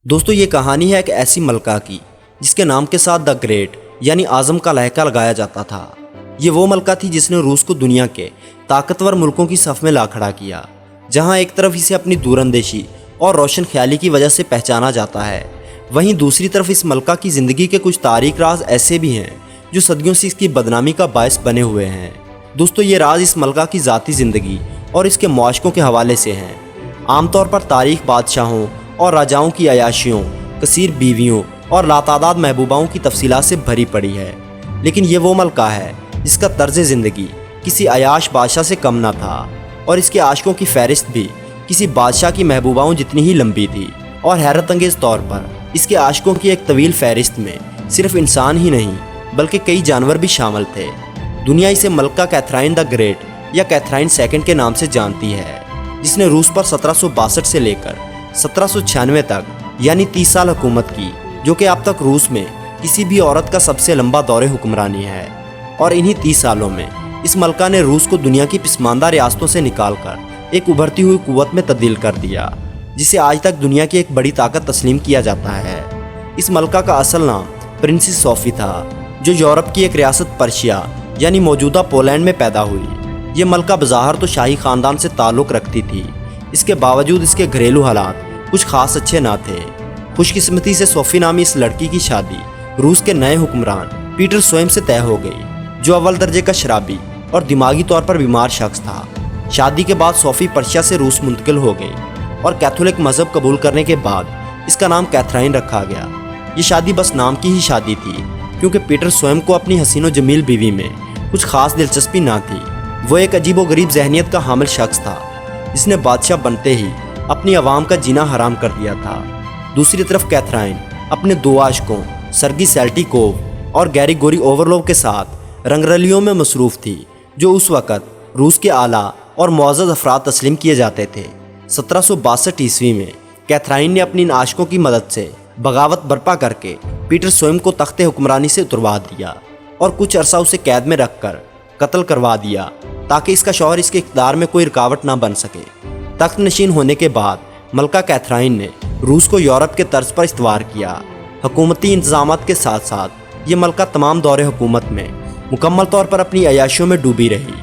दोस्तों ये कहानी है एक ऐसी मलका की जिसके नाम के साथ द ग्रेट यानी आज़म का लहका लगाया जाता था। ये वो मलका थी जिसने रूस को दुनिया के ताकतवर मुल्कों की सफ़ में ला खड़ा किया, जहां एक तरफ इसे अपनी दूरंदेशी और रोशन ख्याली की वजह से पहचाना जाता है, वहीं दूसरी तरफ इस मलका की ज़िंदगी के कुछ तारीक राज ऐसे भी हैं जो सदियों से इसकी बदनामी का बायस बने हुए हैं। दोस्तों ये राज इस मलका की ज़ाती ज़िंदगी और इसके मुआशकों के हवाले से हैं। आमतौर पर तारीख बादशाहों और राजाओं की अयाशियों, कसीर बीवियों और लातादाद महबूबाओं की तफसीलात से भरी पड़ी है, लेकिन ये वो मलका है जिसका तर्ज ज़िंदगी किसी अयाश बादशाह से कम ना था और इसके आशिकों की फहरिस्त भी किसी बादशाह की महबूबाओं जितनी ही लंबी थी। और हैरत अंगेज़ तौर पर इसके आशिकों की एक तवील फहरिस्त में सिर्फ इंसान ही नहीं बल्कि कई जानवर भी शामिल थे। दुनिया इसे मलका कैथराइन द ग्रेट या कैथराइन सेकंड के नाम से जानती है, जिसने रूस पर 1762 से लेकर 1796 तक यानी 30 साल हुकूमत की, जो कि अब तक रूस में किसी भी औरत का सबसे लंबा दौरे हुक्मरानी है। और इन्हीं 30 सालों में इस मलका ने रूस को दुनिया की पिस्मानदा रियासतों से निकालकर एक उभरती हुई कुव्वत में तब्दील कर दिया, जिसे आज तक दुनिया की एक बड़ी ताकत तस्लीम किया जाता है। इस मलका का असल नाम प्रिंसेस सोफी था, जो यूरोप की एक रियासत पर्शिया यानी मौजूदा पोलैंड में पैदा हुई। ये मलका बज़ाहिर तो शाही ख़ानदान से ताल्लुक़ रखती थी, इसके बावजूद इसके घरेलू हालात कुछ खास अच्छे ना थे। खुशकिस्मती से सोफी नामी इस लड़की की शादी रूस के नए हुक्मरान पीटर स्वयं से तय हो गई, जो अव्वल दर्जे का शराबी और दिमागी तौर पर बीमार शख्स था। शादी के बाद सोफी पर्शिया से रूस मुंतकिल हो गई और कैथोलिक मज़हब कबूल करने के बाद इसका नाम कैथराइन रखा गया। ये शादी बस नाम की ही शादी थी, क्योंकि पीटर स्वयं को अपनी हसीनो जमील बीवी में कुछ खास दिलचस्पी ना थी। वो एक अजीबो गरीब जहनीत का हामिल शख्स था, जिसने बादशाह बनते ही अपनी आवाम का जीना हराम कर दिया था। दूसरी तरफ कैथराइन अपने दो आशिकों सर्गी सेल्टिकोव और गैरिगोरी ओवरलोव के साथ रंगरलियों में मसरूफ़ थी, जो उस वक़्त रूस के आला और मुअज़्ज़ज़ अफराद तस्लीम किए जाते थे। 1762 ईस्वी में कैथराइन ने अपनी इन आशिकों की मदद से बगावत बर्पा करके पीटर स्वयं को तख्ते हुक्मरानी से उतरवा दिया और कुछ अरसा उसे कैद में रखकर कत्ल करवा दिया, ताकि इसका शौहर इसके इक़्तिदार में कोई रुकावट ना बन सके। तख्त नशीन होने के बाद मलका कैथराइन ने रूस को यूरोप के तर्ज पर इस्तवार किया। हुकूमती इंतज़ामात के साथ साथ ये मलका तमाम दौरे हुकूमत में मुकम्मल तौर पर अपनी अयाशियों में डूबी रही।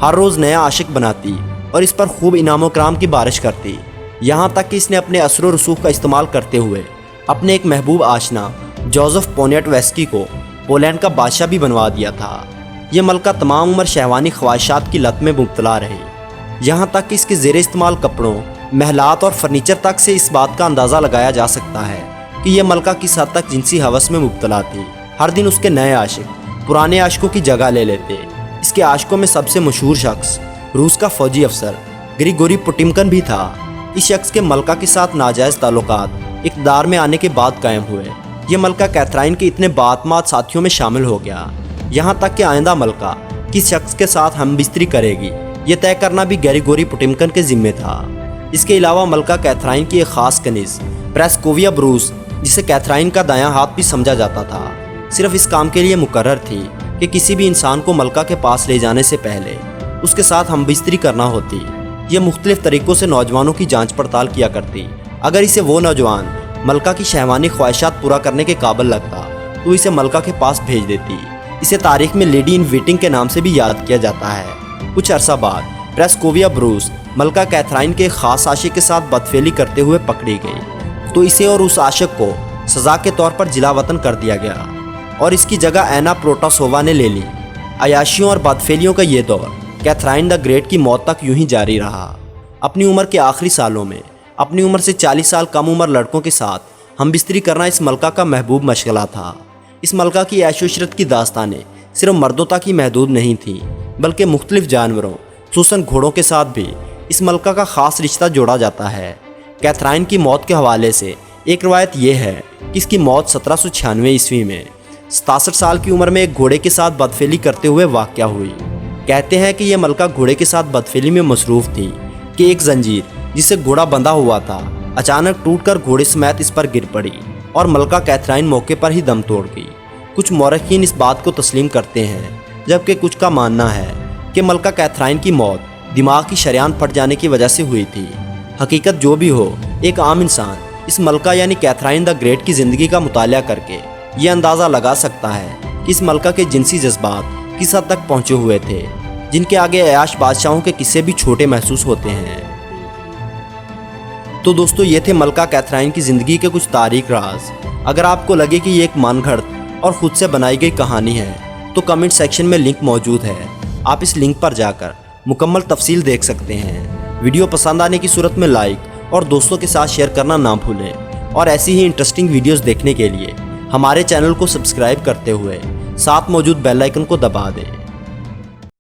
हर रोज़ नया आशिक बनाती और इस पर खूब इनाम कराम की बारिश करती, यहाँ तक कि इसने अपने असर व रसूख का इस्तेमाल करते हुए अपने एक महबूब आशना जोसेफ पोनियाटवेस्की को पोलैंड का बादशाह भी बनवा दिया था। ये मलका तमाम उम्र शहवानी ख्वाहिशात की लत में मुब्तला रही, यहाँ तक कि इसके ज़ेर इस्तेमाल कपड़ों, महलात और फर्नीचर तक से इस बात का अंदाज़ा लगाया जा सकता है कि यह मलका किस हद तक जिनसी हवस में मुब्तला थी। हर दिन उसके नए आशिक पुराने आशिकों की जगह ले लेते। इसके आशिकों में सबसे मशहूर शख्स रूस का फ़ौजी अफसर ग्रिगोरी पुटिमकन भी था। इस शख्स के मलका के साथ नाजायज़ ताल्लुकात इक़्तिदार में आने के बाद कायम हुए। ये मलका कैथराइन के इतने बातमात साथियों में शामिल हो गया, यहाँ तक कि आइंदा मलका किस शख्स के साथ हम बिस्तरी करेगी ये तय करना भी ग्रिगोरी पुटिमकन के ज़िम्मे था। इसके अलावा मलका कैथराइन की एक ख़ास कनीज़ प्रेस्कोविया ब्रूस, जिसे कैथराइन का दायां हाथ भी समझा जाता था, सिर्फ इस काम के लिए मुकर्रर थी कि किसी भी इंसान को मलका के पास ले जाने से पहले उसके साथ हम बिस्तरी करना होती। ये मुख्तलिफ तरीक़ों से नौजवानों की जाँच पड़ताल किया करती। अगर इसे वो नौजवान मलका की शहवानी ख्वाहिशात पूरा करने के काबिल लगता तो इसे मलका के पास भेज देती। इसे तारीख में लेडी इन वेटिंग के नाम से भी याद किया जाता है। कुछ अरसा बाद प्रेस्कोविया ब्रूस मलका कैथराइन के ख़ास आशिक के साथ बदफेली करते हुए पकड़ी गई, तो इसे और उस आशिक को सज़ा के तौर पर जिला वतन कर दिया गया और इसकी जगह एना प्रोटासोवा ने ले ली। अयाशियों और बदफेलियों का ये दौर कैथराइन द ग्रेट की मौत तक यूं ही जारी रहा। अपनी उम्र के आखिरी सालों में अपनी उम्र से 40 साल कम उम्र लड़कों के साथ हम बिस्तरी करना इस मलका का महबूब मशगला था। इस मलका की ऐशो-इशरत की दास्तानें सिर्फ मर्दों तक ही महदूद नहीं थीं, बल्कि मुख्तलिफ जानवरों खुसूसन घोड़ों के साथ भी इस मलका का ख़ास रिश्ता जोड़ा जाता है। कैथराइन की मौत के हवाले से एक रवायत यह है कि इसकी मौत 1796 ईस्वी में 67 साल की उम्र में एक घोड़े के साथ बदफेली करते हुए वाक़या हुई। कहते हैं कि यह मलका घोड़े के साथ बदफेली में मसरूफ़ थी कि एक जंजीर जिससे घोड़ा बंधा हुआ था अचानक टूटकर घोड़े समेत इस पर गिर पड़ी और मलका कैथराइन मौके पर ही दम तोड़ गई। कुछ मौरखीन इस बात को तस्लीम करते हैं, जबकि कुछ का मानना है कि मलका कैथराइन की मौत दिमाग की शरेआन फट जाने की वजह से हुई थी। हकीकत जो भी हो, एक आम इंसान اس ملکہ یعنی کیتھرائن دا گریٹ کی زندگی کا مطالعہ کر کے یہ اندازہ لگا سکتا ہے کہ اس ملکہ کے جنسی جذبات کس حد تک پہنچے ہوئے تھے، جن کے آگے عیاش بادشاہوں کے قصے بھی چھوٹے محسوس ہوتے ہیں۔ تو دوستو، یہ تھے ملکہ کیتھرائن کی زندگی کے کچھ تاریک راز۔ اگر آپ کو لگے کہ یہ ایک من گھڑت اور خود سے بنائی گئی کہانی ہے تو کمنٹ سیکشن میں لنک موجود ہے، آپ اس لنک پر جا کر مکمل تفصیل دیکھ سکتے ہیں۔ ویڈیو پسند آنے کی صورت میں لائک اور دوستوں کے ساتھ شیئر کرنا نہ بھولیں، اور ایسی ہی انٹرسٹنگ ویڈیوز دیکھنے کے لیے ہمارے چینل کو سبسکرائب کرتے ہوئے ساتھ موجود بیل آئیکن کو دبا دیں۔